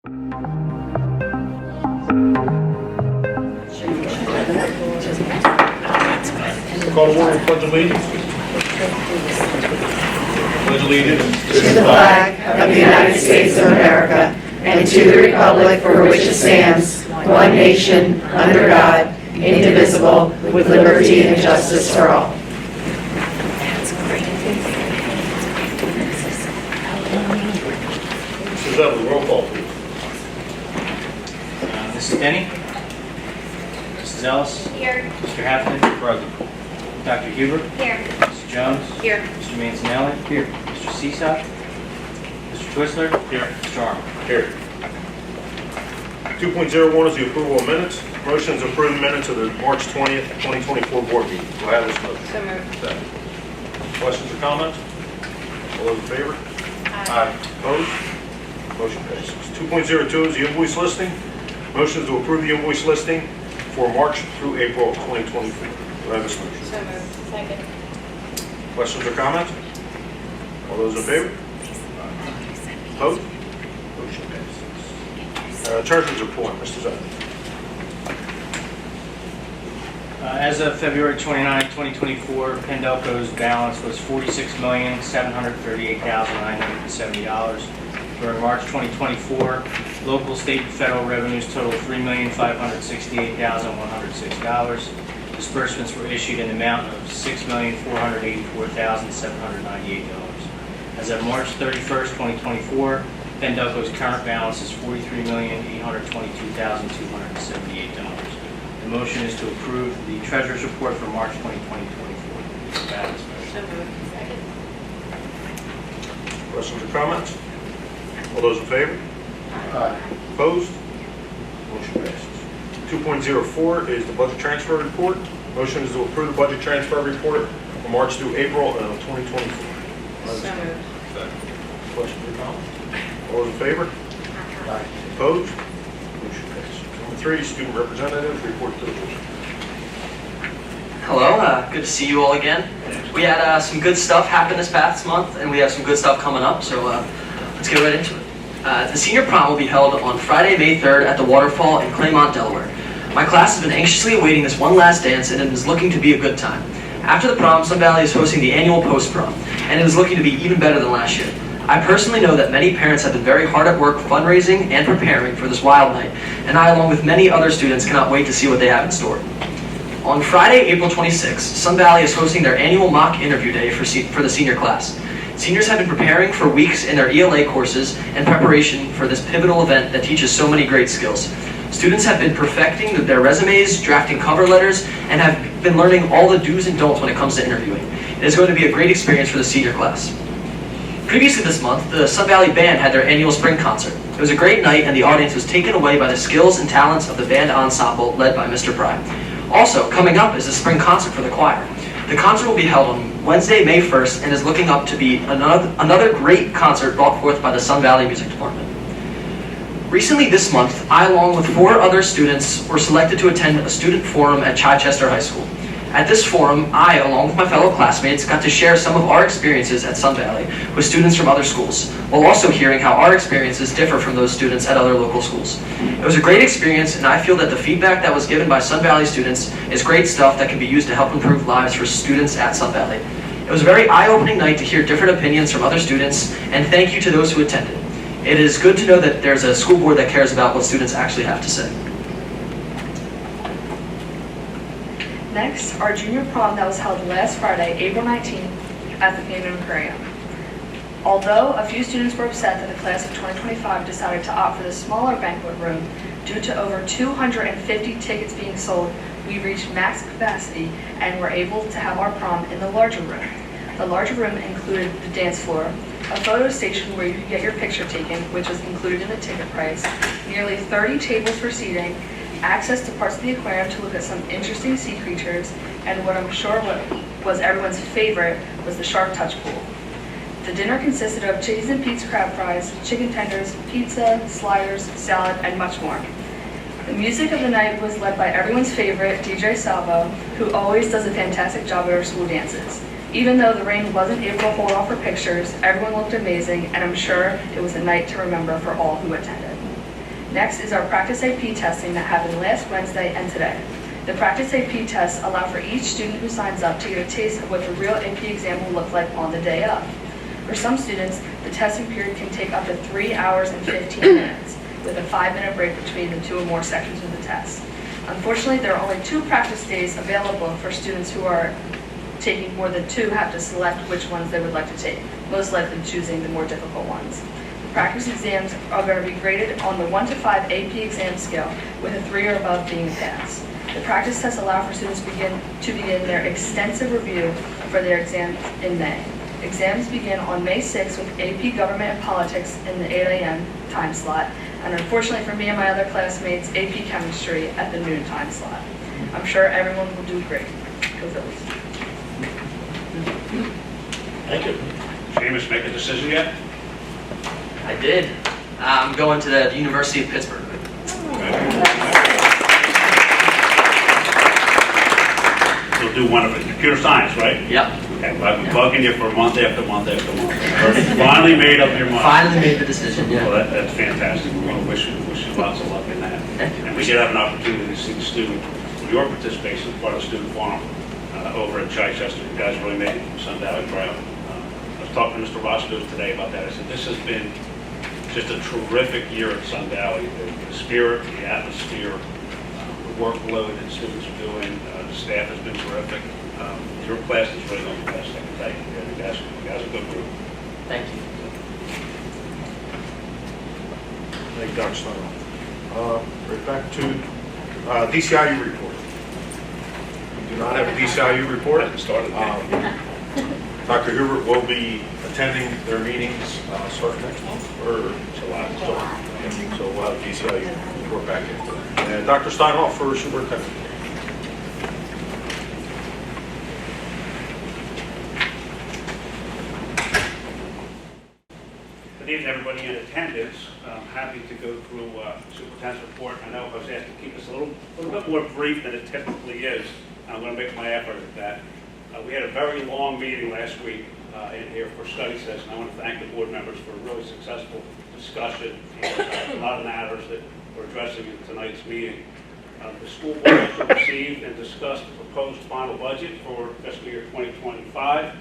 Call to order, pledge allegiance. Pledge allegiance To the flag of the United States of America and to the republic for which it stands, one nation, under God, indivisible, with liberty and justice for all. Mrs. Evans, roll call, please. Mrs. Denny? Mrs. Ellis? Here. Mr. Halfton? Present. Dr. Huber? Here. Mrs. Jones? Here. Mr. Manzanelli? Here. Mr. Seesaw? Mr. Twistler? Here. Mr. Armour? Here. 2.01 is the approval of minutes. Motion is approved minutes of the March 20th, 2024 board meeting. Do I have this motion? So moved. Second. Questions or comments? All those in favor? Aye. Opposed? Motion passes. 2.02 is the invoice listing. Motion is to approve the invoice listing for March through April of 2024. Do I have this motion? So moved. Second. Questions or comments? All those in favor? Opposed? Motion passes. Treasurer's report, Mr. Zephyr. As of February 29, 2024, Pendelco's balance was $46,738,970. During March 2024, local, state, and federal revenues totaled $3,568,106. Disbursements were issued in the amount of $6,484,798. As of March 31st, 2024, Pendelco's current balance is $43,822,278. The motion is to approve the Treasurer's Report for March 2024. Balance motion. So moved. Second. Questions or comments? All those in favor? Opposed? Motion passes. 2.04 is the budget transfer report. Motion is to approve the budget transfer report from March through April of 2024. So moved. Questions or comments? All those in favor? Opposed? Motion passes. Number 3, student representatives report to the board. Hello, good to see you all again. We had some good stuff happen this past month, and we have some good stuff coming up, so let's get right into it. The senior prom will be held on Friday, May 3rd at the Waterfall in Claymont, Delaware. My class has been anxiously awaiting this one last dance, and it is looking to be a good time. After the prom, Sun Valley is hosting the annual post-prom, and it is looking to be even better than last year. I personally know that many parents have been very hard at work fundraising and preparing for this wild night, and I, along with many other students, cannot wait to see what they have in store. On Friday, April 26th, Sun Valley is hosting their annual mock interview day for the senior class. Seniors have been preparing for weeks in their ELA courses in preparation for this pivotal event that teaches so many great skills. Students have been perfecting their resumes, drafting cover letters, and have been learning all the do's and don'ts when it comes to interviewing. It is going to be a great experience for the senior class. Previously this month, the Sun Valley Band had their annual spring concert. It was a great night, and the audience was taken away by the skills and talents of the band ensemble led by Mr. Pry. Also, coming up is the spring concert for the choir. The concert will be held on Wednesday, May 1st, and is looking up to be another great concert brought forth by the Sun Valley Music Department. Recently this month, I, along with 4 other students, were selected to attend a student forum at Chichester High School. At this forum, I, along with my fellow classmates, got to share some of our experiences at Sun Valley with students from other schools, while also hearing how our experiences differ from those students at other local schools. It was a great experience, and I feel that the feedback that was given by Sun Valley students is great stuff that can be used to help improve lives for students at Sun Valley. It was a very eye-opening night to hear different opinions from other students, and thank you to those who attended. It is good to know that there's a school board that cares about what students actually have to say. Next, our junior prom that was held last Friday, April 19th, at the Phantom Aquarium. Although a few students were upset that the class of 2025 decided to opt for the smaller banquet room due to over 250 tickets being sold, we reached max capacity and were able to have our prom in the larger room. The larger room included the dance floor, a photo station where you could get your picture taken, which was included in the ticket price, nearly 30 tables for seating, access to parts of the aquarium to look at some interesting sea creatures, and what I'm sure was everyone's favorite was the Shark Touch pool. The dinner consisted of Chickies and Pete's crab fries, chicken tenders, pizza, sliders, salad, and much more. The music of the night was led by everyone's favorite, DJ Salvo, who always does a fantastic job at our school dances. Even though the rain wasn't able to hold off for pictures, everyone looked amazing, and I'm sure it was a night to remember for all who attended. Next is our practice AP testing that happened last Wednesday and today. The practice AP tests allow for each student who signs up to get a taste of what the real AP exam will look like on the day of. For some students, the testing period can take up to 3 hours and 15 minutes, with a 5-minute break between the 2 or more sections of the test. Unfortunately, there are only 2 practice days available for students who are taking more than 2 have to select which ones they would like to take, most likely choosing the more difficult ones. The practice exams are going to be graded on the 1 to 5 AP exam scale, with a 3 or above being a pass. The practice tests allow for students to begin their extensive review for their exams in May. Exams begin on May 6th with AP Government and Politics in the 8 a.m. time slot, and unfortunately for me and my other classmates, AP Chemistry at the noon time slot. I'm sure everyone will do great. Go Phillies. Thank you. Seamus, make a decision yet? I did. I'm going to the University of Pittsburgh. You'll do one of it. Computer science, right? Yep. Okay, well, I've been bugging you for month after month after month. Finally made up your mind. Finally made the decision, Well, yeah. that's fantastic. We're going to wish you lots of luck in that. Thank you. And we did have an opportunity to see the student, your participation as part of the student forum over at Chichester. You guys really made Sun Valley proud. I was talking to Mr. Roscoe today about that. I said, this has been just a terrific year at Sun Valley. The spirit, the atmosphere, the workload that students are doing, the staff has been terrific. Your class is really on the best, I can tell you. You guys are a good group. Thank you. Thank you, Dr. Stein. Right back to DCIU report. We do not have a DCIU report. Started. Dr. Hubert will be attending their meetings starting next month, or July. so we'll have a DCIU report back after that. And Dr. Steinhoff for superintendent. Good evening, everybody in attendance. I'm happy to go through superintendent's report. I know I was asked to keep this a little bit more brief than it typically is. I'm going to make my effort at that. We had a very long meeting last week in here for study session. I want to thank the board members for a really successful discussion and a lot of matters that we're addressing in tonight's meeting. The school board also received and discussed the proposed final budget for fiscal year 2025.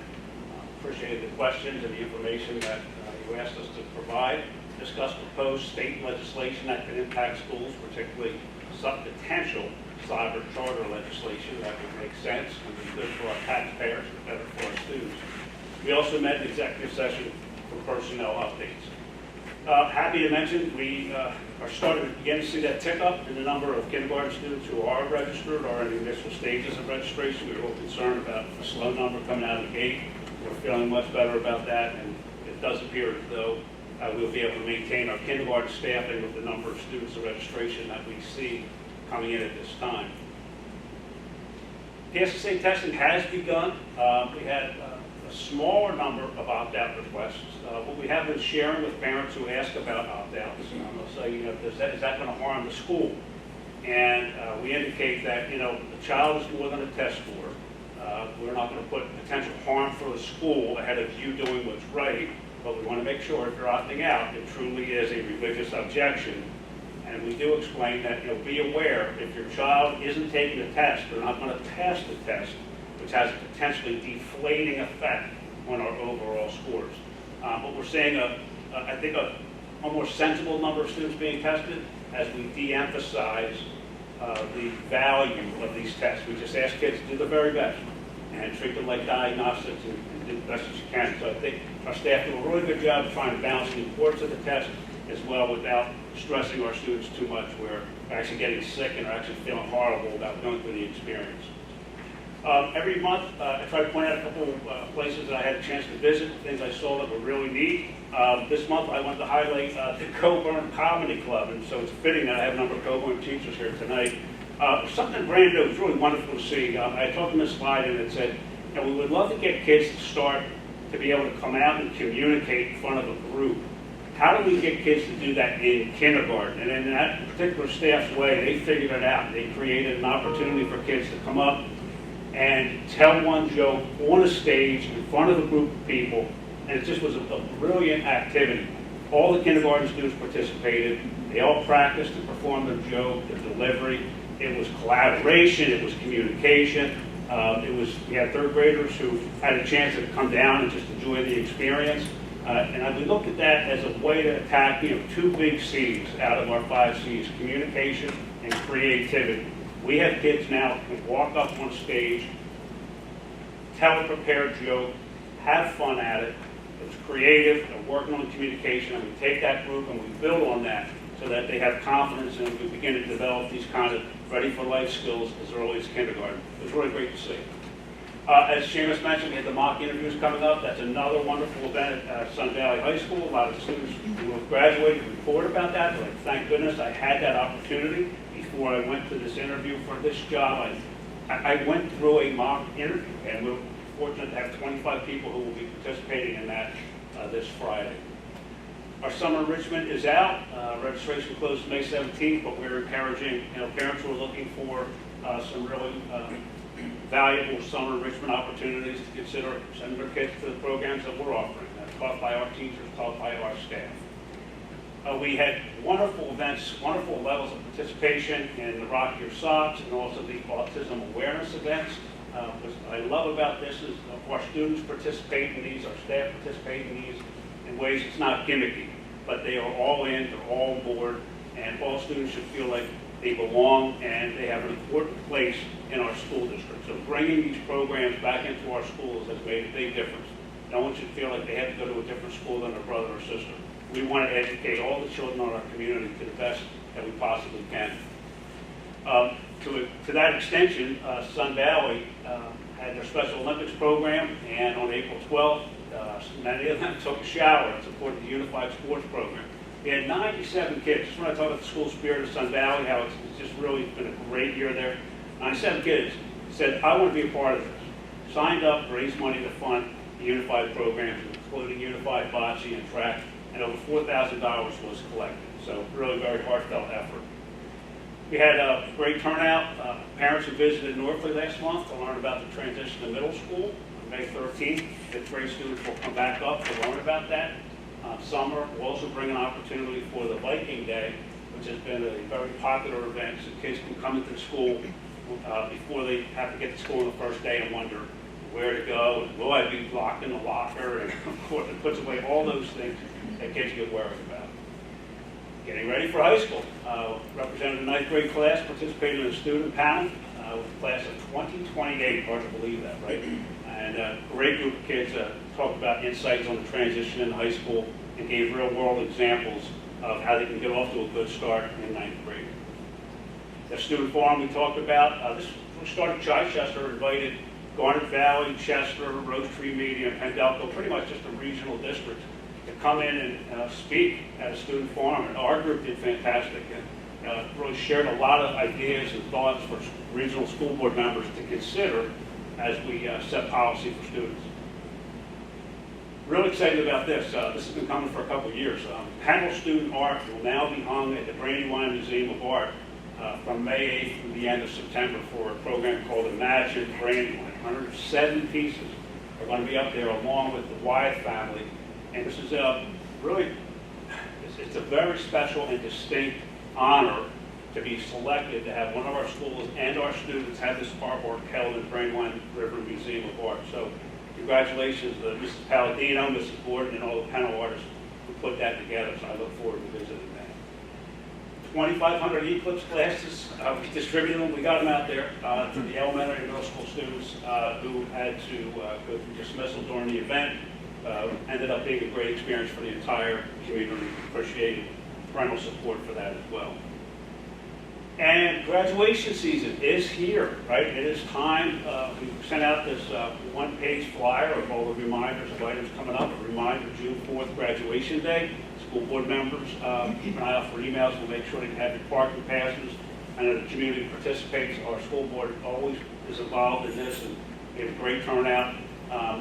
Appreciated the questions and the information that you asked us to provide. Discussed proposed state legislation that could impact schools, particularly some potential cyber charter legislation that would make sense and be good for our taxpayers and better for our students. We also met in executive session for personnel updates. Happy to mention we are starting to begin to see that tick up in the number of kindergarten students who are registered or in the initial stages of registration. We were a little concerned about a slow number coming out of the gate. We're feeling much better about that, and it does appear as though we'll be able to maintain our kindergarten staffing with the number of students of registration that we see coming in at this time. PSSA testing has begun. We had a smaller number of opt-out requests. What we have been sharing with parents who ask about opt-outs, they'll say, is that going to harm the school? And we indicate that, the child is more than a test score. We're not going to put potential harm for the school ahead of you doing what's right, but we want to make sure if you're opting out, it truly is a religious objection. And we do explain that, be aware if your child isn't taking the test, they're not going to pass the test, which has a potentially deflating effect on our overall scores. But we're seeing, I think, a more sensible number of students being tested as we de-emphasize the value of these tests. We just ask kids to do the very best and treat them like diagnostics and do the best as you can. So I think our staff do a really good job of trying to balance the importance of the test as well without stressing our students too much where they're actually getting sick and are actually feeling horrible about going through the experience. Every month, I try to point out a couple places that I had a chance to visit, things I saw that were really neat. This month, I wanted to highlight the Coburn Comedy Club, and so it's fitting that I have a number of Coburn teachers here tonight. Something brand new, it's really wonderful to see. I talked to Ms. Slide and it said, we would love to get kids to start to be able to come out and communicate in front of a group. How do we get kids to do that in kindergarten? And in that particular staff's way, they figured it out. They created an opportunity for kids to come up and tell one joke on a stage in front of a group of people, and it just was a brilliant activity. All the kindergarten students participated. They all practiced and performed their joke, the delivery. It was collaboration, it was communication. We had third graders who had a chance to come down and just enjoy the experience. And we looked at that as a way to attack, two big C's out of our 5 C's, communication and creativity. We have kids now who can walk up on stage, tell a prepared joke, have fun at it. It was creative, and working on communication, and we take that group and we build on that so that they have confidence and we begin to develop these kind of ready-for-life skills as early as kindergarten. It was really great to see. As Seamus mentioned, we had the mock interviews coming up. That's another wonderful event at Sun Valley High School. A lot of the students who have graduated report about that. Like, thank goodness I had that opportunity before I went to this interview for this job. I went through a mock interview, and we're fortunate to have 25 people who will be participating in that this Friday. Our summer enrichment is out. Registration closed May 17th, but we're encouraging parents who are looking for some really valuable summer enrichment opportunities to consider sending their kids to the programs that we're offering. That's taught by our teachers, taught by our staff. We had wonderful events, wonderful levels of participation in the Rock Your Socks and also the autism awareness events. What I love about this is our students participate in these, our staff participate in these in ways it's not gimmicky, but they are all in, they're all on board, and all students should feel like they belong and they have an important place in our school district. So bringing these programs back into our schools has made a big difference. No one should feel like they have to go to a different school than their brother or sister. We want to educate all the children in our community to the best that we possibly can. To that extension, Sun Valley had their Special Olympics program, and on April 12th, many of them took a shower and supported the Unified Sports Program. We had 97 kids. Just when I talk about the school spirit of Sun Valley, how it's just really been a great year there. 97 kids said, I want to be a part of this. Signed up, raised money to fund the Unified programs, including Unified Bocce and track, and over $4,000 was collected. So really very heartfelt effort. We had a great turnout. Parents who visited Norfolk last month to learn about the transition to middle school. On May 13th, fifth grade students will come back up to learn about that. Summer will also bring an opportunity for the Viking Day, which has been a very popular event, so kids can come into the school before they have to get to school on the first day and wonder where to go, and will I be locked in the locker, and of course it puts away all those things that kids get worried about. Getting ready for high school. Represented the 9th grade class, participated in a student panel with a class of 2028, hard to believe that, right? And a great group of kids talked about insights on the transition in high school and gave real world examples of how they can get off to a good start in 9th grade. The student forum we talked about, this started Chichester, invited Garnet Valley, Chester, Rose Tree Medium, Pendelco, pretty much just a regional district, to come in and speak at a student forum. And our group did fantastic and really shared a lot of ideas and thoughts for regional school board members to consider as we set policy for students. Really excited about this. This has been coming for a couple of years. Panel student art will now be hung at the Brandywine Museum of Art from May 8th through the end of September for a program called Imagine Brandywine. 107 pieces are going to be up there along with the Wyatt family. And this is really, it's a very special and distinct honor to be selected to have one of our schools and our students have this artwork held in Brandywine River Museum of Art. So congratulations to Mrs. Palladino, Mrs. Gordon, and all the panel artists who put that together. So I look forward to visiting that. 2,500 Eclipse glasses, we distributed them, we got them out there to the elementary and middle school students who had to go through dismissal during the event. Ended up being a great experience for the entire community. Appreciated parental support for that as well. And graduation season is here, right? It is time. We sent out this one-page flyer of all the reminders of items coming up. A reminder, June 4th, graduation day. School board members, keep an eye out for emails. We'll make sure that you have your parking passes. I know the community participates. Our school board always is involved in this, and we have a great turnout.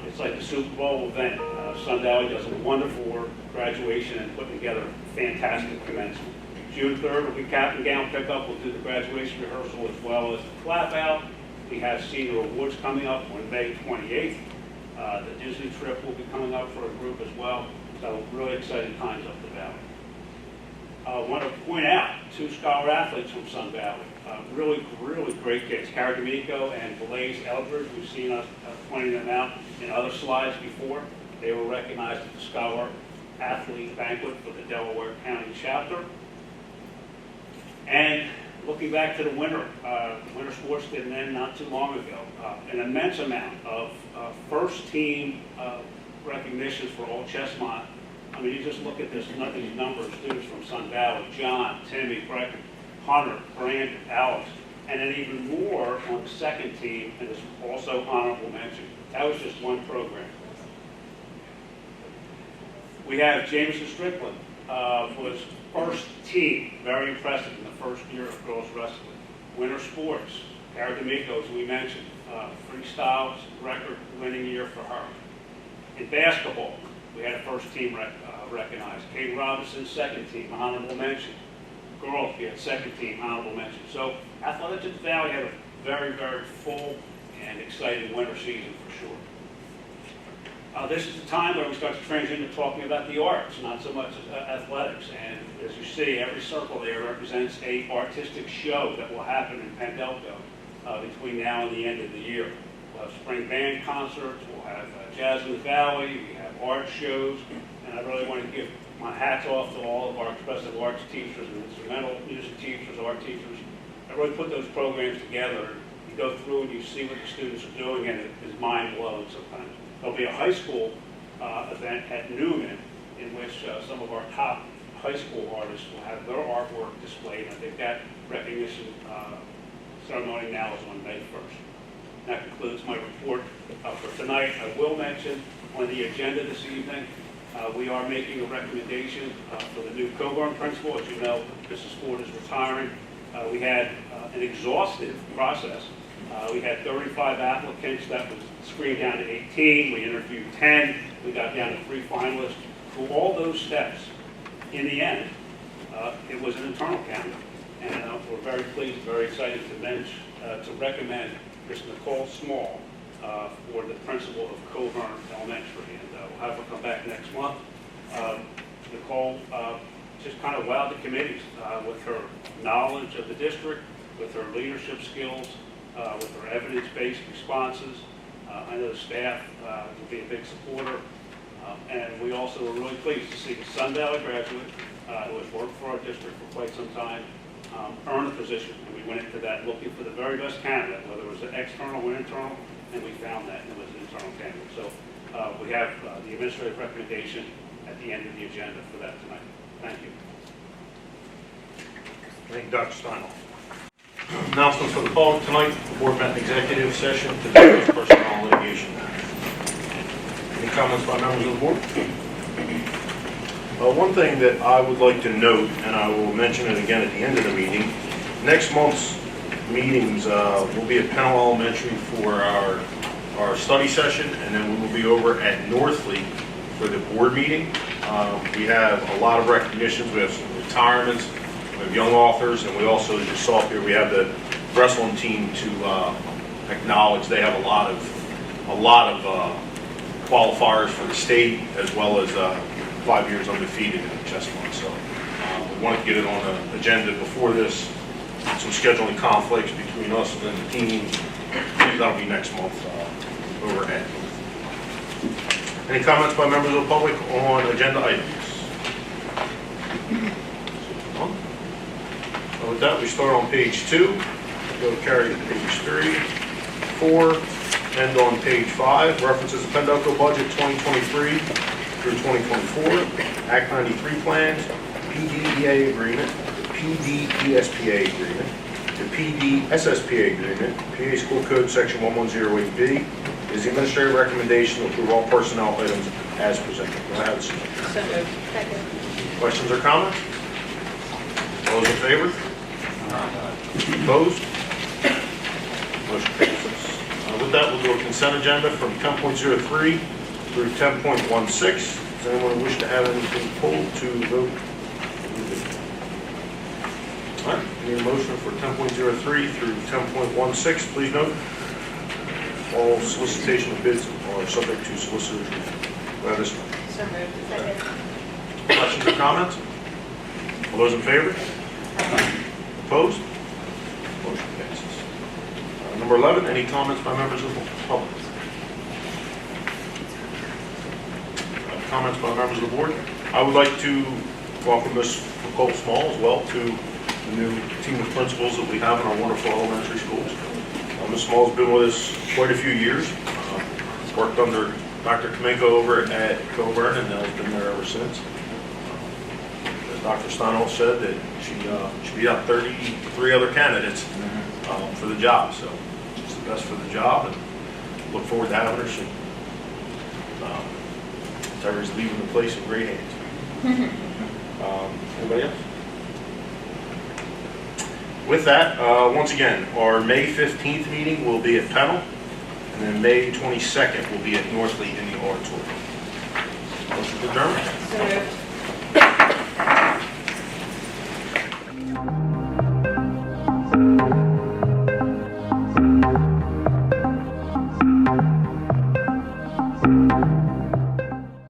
It's like the Super Bowl event. Sun Valley does a wonderful work, graduation, and putting together a fantastic commencement. June 3rd will be cap and gown pickup. We'll do the graduation rehearsal as well as the clap out. We have senior awards coming up on May 28th. The Disney trip will be coming up for a group as well. So really exciting times up the valley. I want to point out 2 scholar athletes from Sun Valley. Really great kids. Cara D'Amico and Blaze Eldridge. We've seen us pointing them out in other slides before. They were recognized at the Scholar Athlete Banquet for the Delaware County chapter. And looking back to the winter sports didn't end not too long ago. An immense amount of first team recognitions for Old Chestmont. I mean, you just look at these numbers of students from Sun Valley: John, Timmy, Brecken, Hunter, Brandon, Alex, and then even more on the second team, and it's also honorable mention. That was just one program. We have Jameson Strickland, was first team, very impressive in the first year of girls wrestling. Winter sports, Cara D'Amico, as we mentioned, freestyles, record-winning year for her. In basketball, we had a first team recognized. Kate Robinson, second team, honorable mention. Girls, we had second team, honorable mention. So Athletics at the Valley had a very full and exciting winter season for sure. This is the time where we start to transition to talking about the arts, not so much athletics. And as you see, every circle there represents a artistic show that will happen in Pendelco between now and the end of the year. We'll have spring band concerts, we'll have Jazz in the Valley, we have art shows, and I really want to give my hats off to all of our expressive arts teachers and instrumental music teachers, art teachers. I really put those programs together. You go through and you see what the students are doing, and it is mind-blowing sometimes. There'll be a high school event at Newman in which some of our top high school artists will have their artwork displayed, and they've got recognition ceremony now is on May 1st. That concludes my report for tonight. I will mention on the agenda this evening, we are making a recommendation for the new Coburn principal. As you know, Mrs. Ford is retiring. We had an exhaustive process. We had 35 applicants. That was screened down to 18. We interviewed 10. We got down to 3 finalists. Through all those steps, in the end, it was an internal candidate. And we're very pleased, very excited to recommend Ms. Nicole Small for the principal of Coburn Elementary. And we'll have her come back next month. Nicole just kind of wowed the committees with her knowledge of the district, with her leadership skills, with her evidence-based responses. I know the staff will be a big supporter. And we also were really pleased to see a Sun Valley graduate who has worked for our district for quite some time earn a position. And we went into that looking for the very best candidate, whether it was an external or internal, and we found that it was an internal candidate. So we have the administrative recommendation at the end of the agenda for that tonight. Thank you. Thank you, Dr. Steinhoff. Announcements for the public tonight. The board met in executive session to discuss personnel litigation matters. Any comments by members of the board? One thing that I would like to note, and I will mention it again at the end of the meeting, next month's meetings will be at Pennell Elementary for our study session, and then we will be over at Northley for the board meeting. We have a lot of recognitions. We have some retirements. We have young authors, and we also just saw here we have the wrestling team to acknowledge. They have a lot of qualifiers for the state, as well as 5 years undefeated in the Chestnut. So we wanted to get it on the agenda before this. Some scheduling conflicts between us and the team. That'll be next month over at North. Any comments by members of the public on agenda items? With that, we start on page 2, go carry to page 3, 4, end on page 5. References to Pendelco budget 2023 through 2024, Act 93 plans, PDEA agreement, the PDESPA agreement, the PDSSPA agreement, PA School Code section 1108B, is the administrative recommendation to approve all personnel items as presented. Do I have a second? So moved. Second. Questions or comments? All those in favor? Opposed? Motion passes. With that, we'll do a consent agenda from 10.03 through 10.16. Does anyone wish to have anything pulled to vote? All right, need a motion for 10.03 through 10.16. Please note, all solicitation of bids are subject to solicitor's review. Do I have this one? So moved. Second. Questions or comments? All those in favor? Opposed? Motion passes. Number 11, any comments by members of the public? Comments by members of the board? I would like to welcome Ms. Nicole Small as well to the new team of principals that we have in our wonderful elementary schools. Ms. Small's been with us quite a few years. Worked under Dr. Kamenko over at Coburn and has been there ever since. As Dr. Steinholz said, that she beat out 33 other candidates for the job, so she's the best for the job and look forward to having her soon. Terry's leaving the place in great hands. Anybody else? With that, once again, our May 15th meeting will be at Pennell, and then May 22nd will be at Northley in the auditorium. Motion to adjourn? So moved.